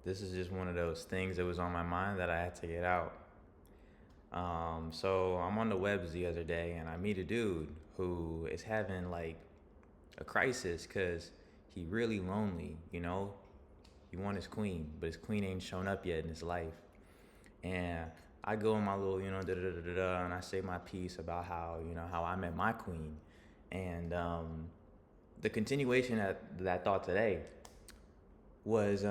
this is just one of those things that was on my mind that I had to get out. So I'm on the webs the other day and I meet a dude who is having like a crisis because he really lonely, you know? He want his queen, but his queen ain't shown up yet in his life. And I go in my little, da da da da da, and I say my piece about how, how I met my queen. And the continuation that I thought today was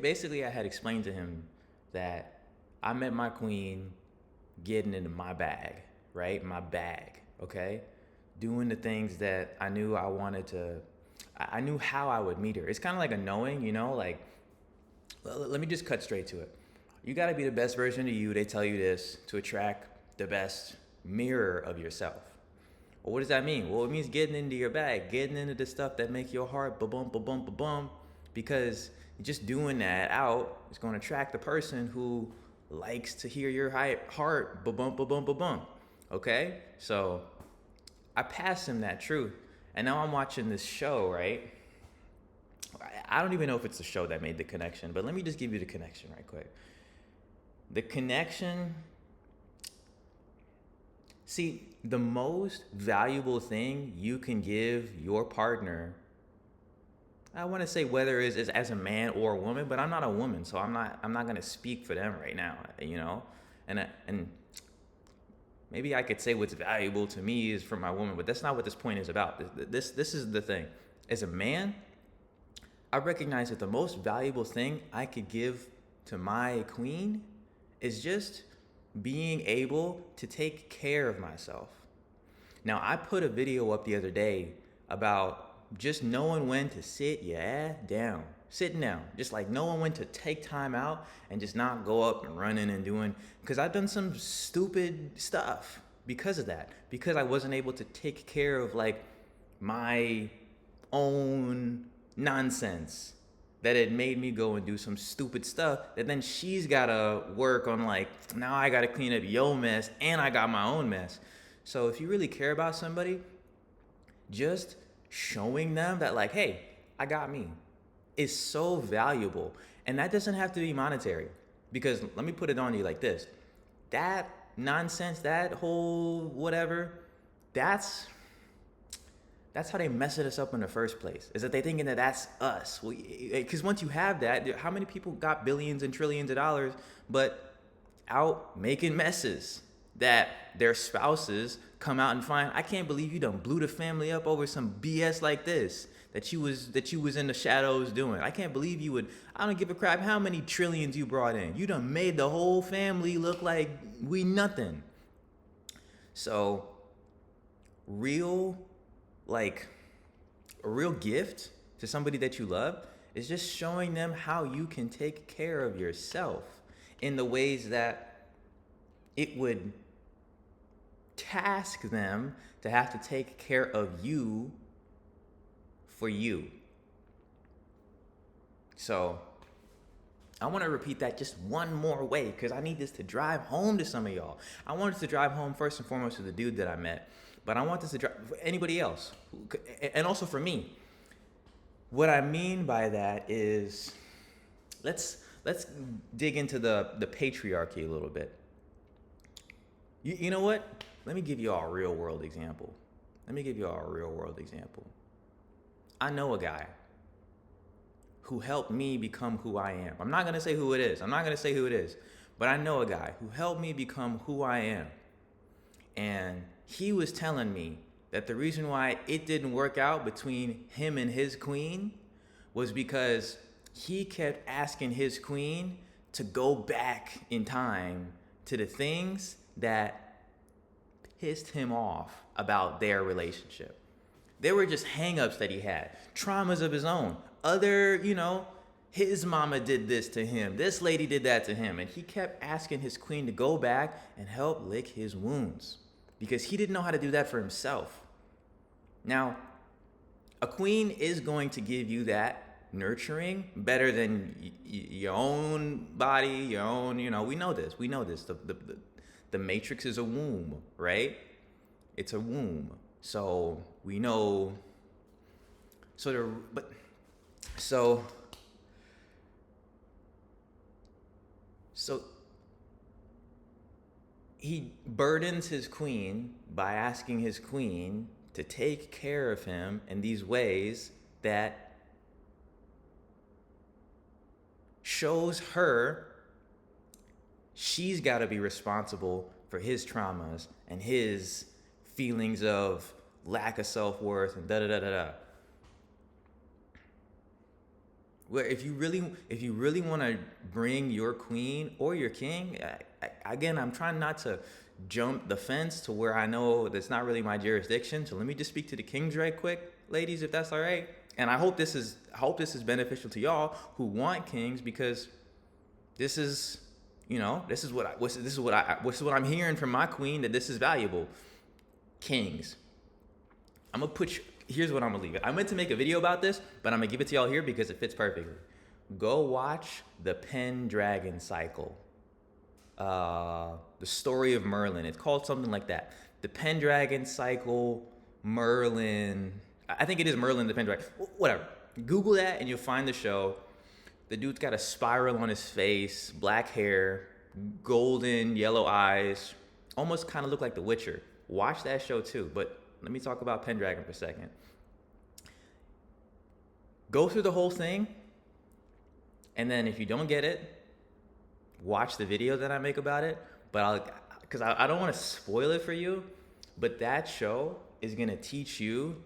basically I had explained to him that I met my queen getting into my bag, right? My bag, okay? Doing the things that I knew I wanted to, I knew how I would meet her. It's kind of like a knowing, like, let me just cut straight to it. You got to be the best version of you. They tell you this to attract the best mirror of yourself. Well, what does that mean? Well, it means getting into your bag, getting into the stuff that make your heart ba-bum, ba-bum, ba-bum, because just doing that out is going to attract the person who likes to hear your heart ba-bum, ba-bum, ba-bum. Okay? So I passed him that truth. And now I'm watching this show, right? I don't even know if it's the show that made the connection, but let me just give you the connection right quick. The connection. See, the most valuable thing you can give your partner, I want to say whether it's as a man or a woman, but I'm not a woman, so I'm not going to speak for them right now. And maybe I could say what's valuable to me is for my woman, but that's not what this point is about. This is the thing. As a man, I recognize that the most valuable thing I could give to my queen is just being able to take care of myself. Now, I put a video up the other day about just knowing when to sit your ass down, sitting down, just like knowing when to take time out and just not go up and running and doing, because I've done some stupid stuff because of that, because I wasn't able to take care of like my own nonsense that it made me go and do some stupid stuff that then she's gotta work on, like, now I gotta clean up your mess and I got my own mess. So if you really care about somebody, just showing them that, like, hey, I got me, is so valuable. And that doesn't have to be monetary. Because let me put it on you like this. That nonsense, that whole whatever, that's how they mess us up in the first place. Is that they thinking that that's us? Because once you have that, how many people got billions and trillions of dollars, but out making messes that their spouses come out and find? I can't believe you done blew the family up over some BS like this that you was in the shadows doing. I can't believe you would. I don't give a crap how many trillions you brought in. You done made the whole family look like we nothing. So real, like, a real gift to somebody that you love is just showing them how you can take care of yourself in the ways that it would task them to have to take care of you for you. So I want to repeat that just one more way because I need this to drive home to some of y'all. I want it to drive home first and foremost to the dude that I met, but I want this to drive for anybody else, and also for me. What I mean by that is, let's dig into the patriarchy a little bit. You know what? Let me give you all a real world example. I know a guy who helped me become who I am. I'm not gonna say who it is. But I know a guy who helped me become who I am. And he was telling me that the reason why it didn't work out between him and his queen was because he kept asking his queen to go back in time to the things that pissed him off about their relationship. There were just hangups that he had, traumas of his own. His mama did this to him, this lady did that to him, and he kept asking his queen to go back and help lick his wounds because he didn't know how to do that for himself. Now, a queen is going to give you that nurturing better than your own body, your own, we know this. The matrix is a womb, right? It's a womb. So we know, so So he burdens his queen by asking his queen to take care of him in these ways that shows her she's got to be responsible for his traumas and his feelings of lack of self-worth and da da da da da. Where if you really want to bring your queen or your king, again, I'm trying not to jump the fence to where I know that's not really my jurisdiction. So let me just speak to the kings right quick, ladies, if that's all right. And I hope this is beneficial to y'all who want kings, because this is, this is what I'm hearing from my queen, that this is valuable. Kings. Here's what I'm gonna leave it. I meant to make a video about this, but I'm gonna give it to y'all here because it fits perfectly. Go watch the Pendragon cycle. The story of Merlin. It's called something like that. The Pendragon cycle, Merlin. I think it is Merlin the Pendragon. Whatever. Google that and you'll find the show. The dude's got a spiral on his face, black hair, golden yellow eyes, almost kind of look like The Witcher. Watch that show too. But let me talk about Pendragon for a second. Go through the whole thing, and then if you don't get it, watch the video that I make about it. But because I don't want to spoil it for you, but that show is gonna teach you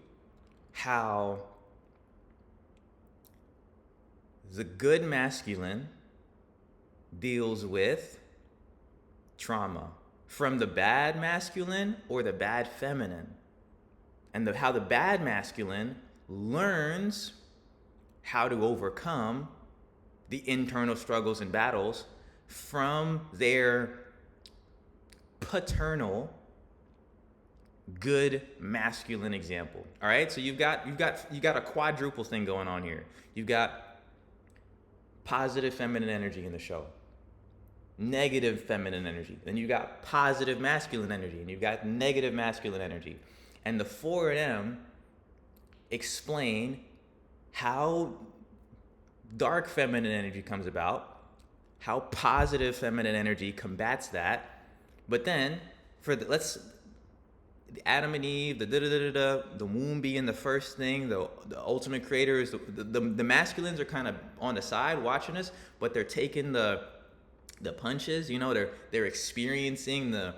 how the good masculine deals with trauma from the bad masculine or the bad feminine. And how the bad masculine learns how to overcome the internal struggles and battles from their paternal good masculine example. All right, so you've got a quadruple thing going on here. You've got positive feminine energy in the show, negative feminine energy, then you've got positive masculine energy, and you've got negative masculine energy. And the four of them explain how dark feminine energy comes about, how positive feminine energy combats that. But then, the Adam and Eve, the womb being the first thing, the ultimate creator is the masculines are kind of on the side watching us, but they're taking the punches. They're experiencing the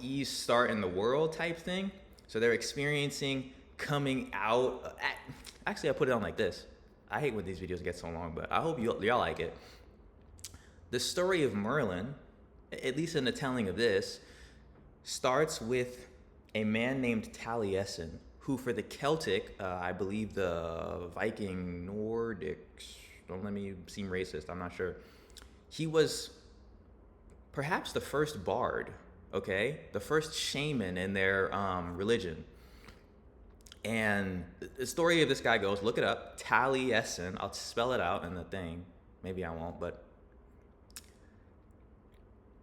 Eve's start in the world type thing. So they're experiencing coming out. Actually, I put it on like this. I hate when these videos get so long, but I hope y'all like it. The story of Merlin, at least in the telling of this, starts with a man named Taliesin, who for the Celtic, I believe the Viking Nordics, don't let me seem racist, I'm not sure. He was perhaps the first bard, okay? The first shaman in their religion. And the story of this guy goes, look it up, Taliesin. I'll spell it out in the thing. Maybe I won't, but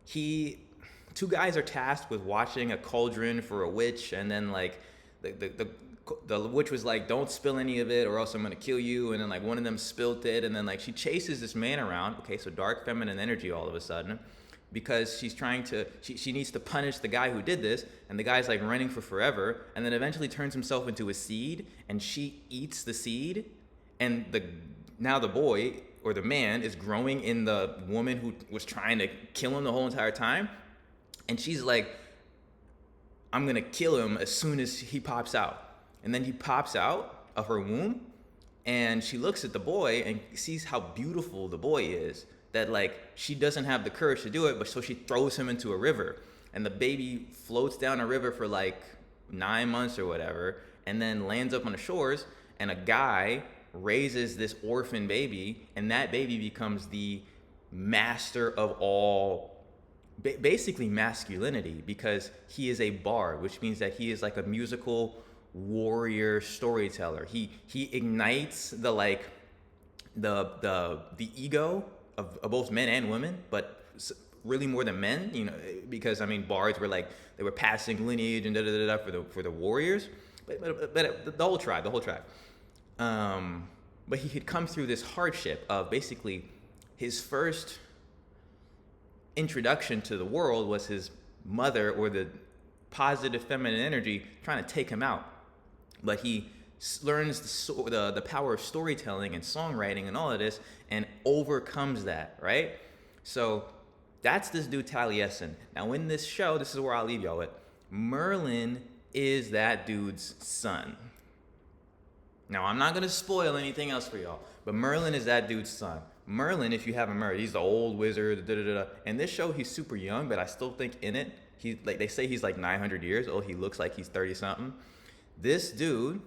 two guys are tasked with watching a cauldron for a witch, and then like the witch was like, don't spill any of it or else I'm gonna kill you. And then like one of them spilt it, and then like she chases this man around. Okay, so dark feminine energy all of a sudden, because she's trying to, she needs to punish the guy who did this, and the guy's like running for forever, and then eventually turns himself into a seed, and she eats the seed, and now the boy or the man is growing in the woman who was trying to kill him the whole entire time, and she's like, I'm gonna kill him as soon as he pops out. And then he pops out of her womb, and she looks at the boy and sees how beautiful the boy is, that like she doesn't have the courage to do it, but so she throws him into a river, and the baby floats down a river for like 9 months or whatever, and then lands up on the shores, and a guy raises this orphan baby, and that baby becomes the master of all, basically masculinity, because he is a bard, which means that he is like a musical warrior storyteller. He ignites the ego of both men and women, but really more than men, because I mean bards were like, they were passing lineage and for the warriors, but the whole tribe. But he had come through this hardship of basically his first introduction to the world was his mother, or the positive feminine energy trying to take him out. But he learns the power of storytelling and songwriting and all of this, and overcomes that, right? So that's this dude Taliesin. Now in this show, this is where I'll leave y'all with, Merlin is that dude's son. Now I'm not gonna spoil anything else for y'all, but Merlin is that dude's son. Merlin, if you haven't heard, he's the old wizard. In this show, he's super young, but I still think in it, he, like, they say he's like 900 years old. He looks like he's 30 something. This dude,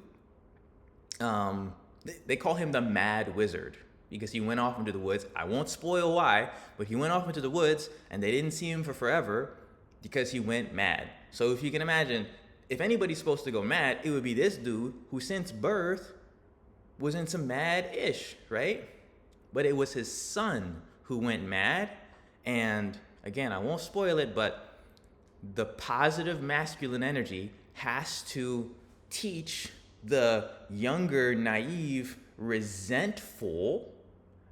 they call him the Mad Wizard because he went off into the woods. I won't spoil why, but he went off into the woods and they didn't see him for forever because he went mad. So if you can imagine, if anybody's supposed to go mad, it would be this dude who since birth was into mad-ish, right? But it was his son who went mad. And again, I won't spoil it, but the positive masculine energy has to teach the younger, naive, resentful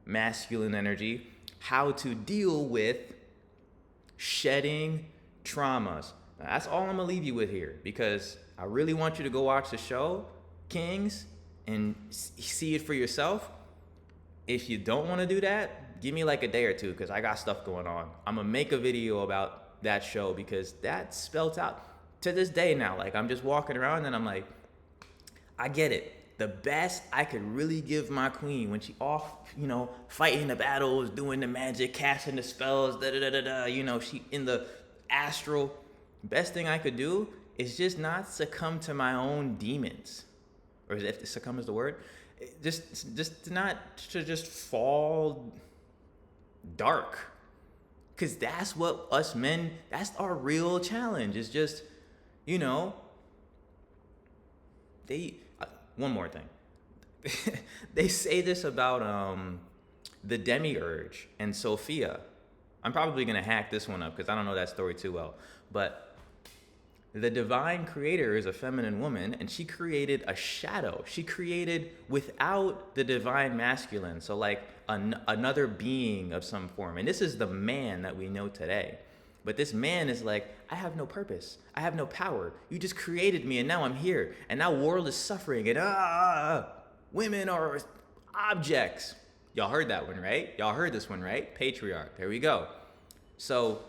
masculine energy how to deal with shedding traumas. Now, that's all I'm gonna leave you with here, because I really want you to go watch the show, Kings, and see it for yourself. If you don't want to do that, give me like a day or two, because I got stuff going on. I'm gonna make a video about that show, because that's spelt out to this day now. Like, I'm just walking around and I'm like, I get it. The best I could really give my queen when she off, fighting the battles, doing the magic, casting the spells, she in the astral. Best thing I could do is just not succumb to my own demons. Or if succumb is the word, just not to just fall dark. Because that's what us men, that's our real challenge. It's just, one more thing. They say this about the demiurge and Sophia. I'm probably going to hack this one up because I don't know that story too well. But the divine creator is a feminine woman, and she created a shadow. She created without the divine masculine. So like another being of some form. And this is the man that we know today. But this man is like, I have no purpose. I have no power. You just created me, and now I'm here. And now world is suffering, and women are objects. Y'all heard that one, right? Y'all heard this one, right? Patriarch. There we go. So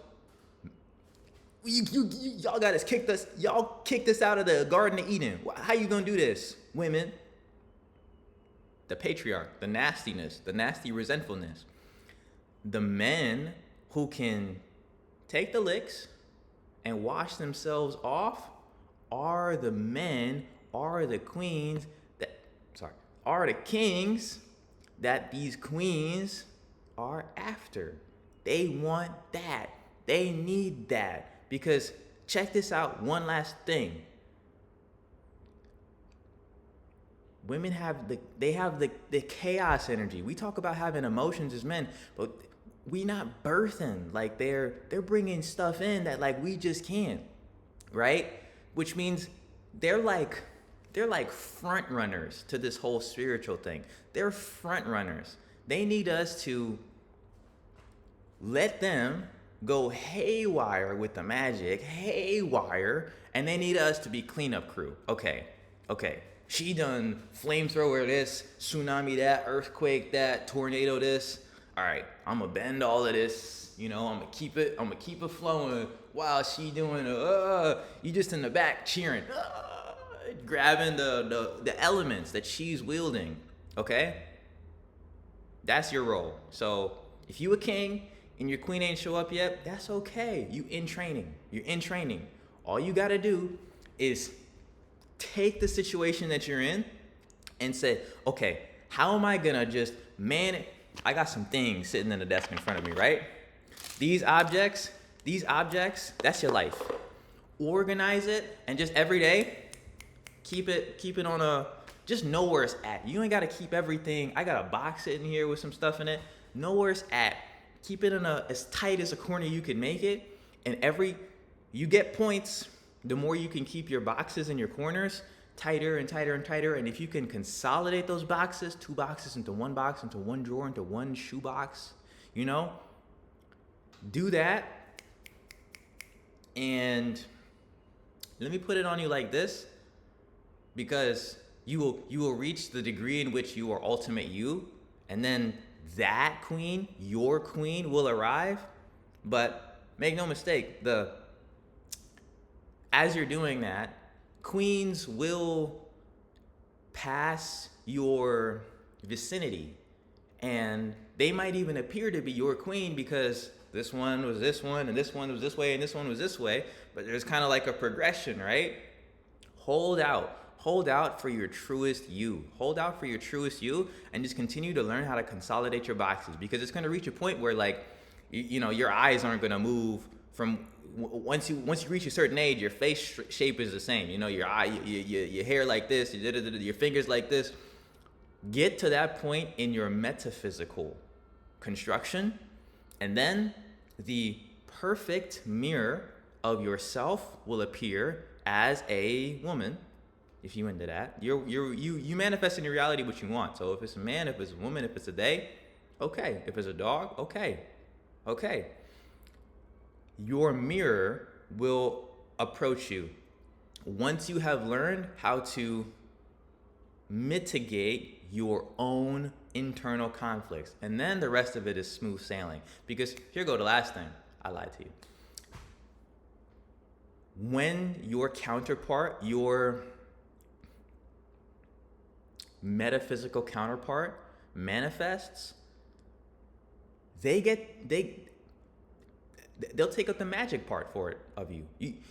y'all got us kicked us. Y'all kicked us out of the Garden of Eden. How you gonna do this, women? The patriarch, the nastiness, the nasty resentfulness. The men who can take the licks and wash themselves off are the men, are the queens are the kings that these queens are after. They want that. They need that. Because check this out, one last thing. Women have the chaos energy. We talk about having emotions as men, but we not birthing. Like they're bringing stuff in that like we just can't, right? Which means they're like front runners to this whole spiritual thing. They're front runners. They need us to let them go haywire with the magic, haywire, and they need us to be cleanup crew. Okay. She done flamethrower this, tsunami that, earthquake that, tornado this. All right, I'm gonna bend all of this. I'm gonna keep it flowing while she doing you just in the back cheering, grabbing the elements that she's wielding. Okay, that's your role. So if you a king and your queen ain't show up yet, that's okay. You're in training. All you gotta do is take the situation that you're in and say, okay, how am I gonna just manage? I got some things sitting in the desk in front of me, right? These objects, that's your life. Organize it, and just every day, keep it on just know where it's at. You ain't gotta keep everything. I got a box sitting here with some stuff in it. Know where it's at. Keep it in as tight as a corner you can make it. And you get points, the more you can keep your boxes and your corners tighter and tighter and tighter. And if you can consolidate those boxes, 2 boxes into 1 box, into 1 drawer, into 1 shoe box, Do that, and let me put it on you like this, because you will reach the degree in which you are ultimate you, and then that queen, your queen, will arrive. But make no mistake, the as you're doing that, queens will pass your vicinity, and they might even appear to be your queen because this one was this one, and this one was this way, and this one was this way. But there's kind of like a progression, right? Hold out. Hold out for your truest you. Hold out for your truest you, and just continue to learn how to consolidate your boxes, because it's going to reach a point where, like, your eyes aren't going to move from once you reach a certain age. Your face shape is the same. Your eye, your hair like this, your fingers like this. Get to that point in your metaphysical construction, and then the perfect mirror of yourself will appear as a woman. If you into that, you manifest in your reality what you want. So if it's a man, if it's a woman, if it's a they, okay. If it's a dog, okay. Your mirror will approach you once you have learned how to mitigate your own internal conflicts, and then the rest of it is smooth sailing. Because here go the last thing. I lied to you. When your counterpart, your metaphysical counterpart, manifests, they'll take up the magic part for it of you.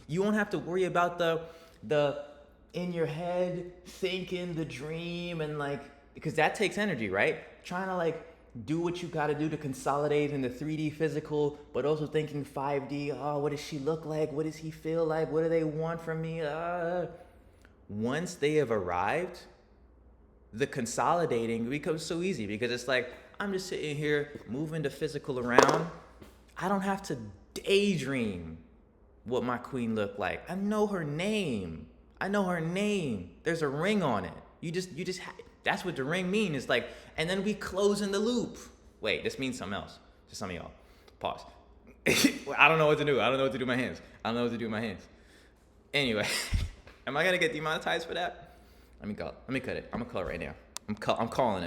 You won't have to worry about the in your head thinking the dream, and like, because that takes energy, right? Trying to like do what you got to do to consolidate in the 3D physical, but also thinking 5D. Oh, what does she look like? What does he feel like? What do they want from me? Once they have arrived, the consolidating becomes so easy, because it's like, I'm just sitting here moving the physical around. I don't have to daydream what my queen looked like. I know her name. There's a ring on it. That's what the ring means. It's like, and then we close in the loop. Wait, this means something else to some of y'all. Pause. I don't know what to do. I don't know what to do with my hands. Anyway, am I gonna get demonetized for that? Let me cut it. I'm gonna call it right now. I'm calling it.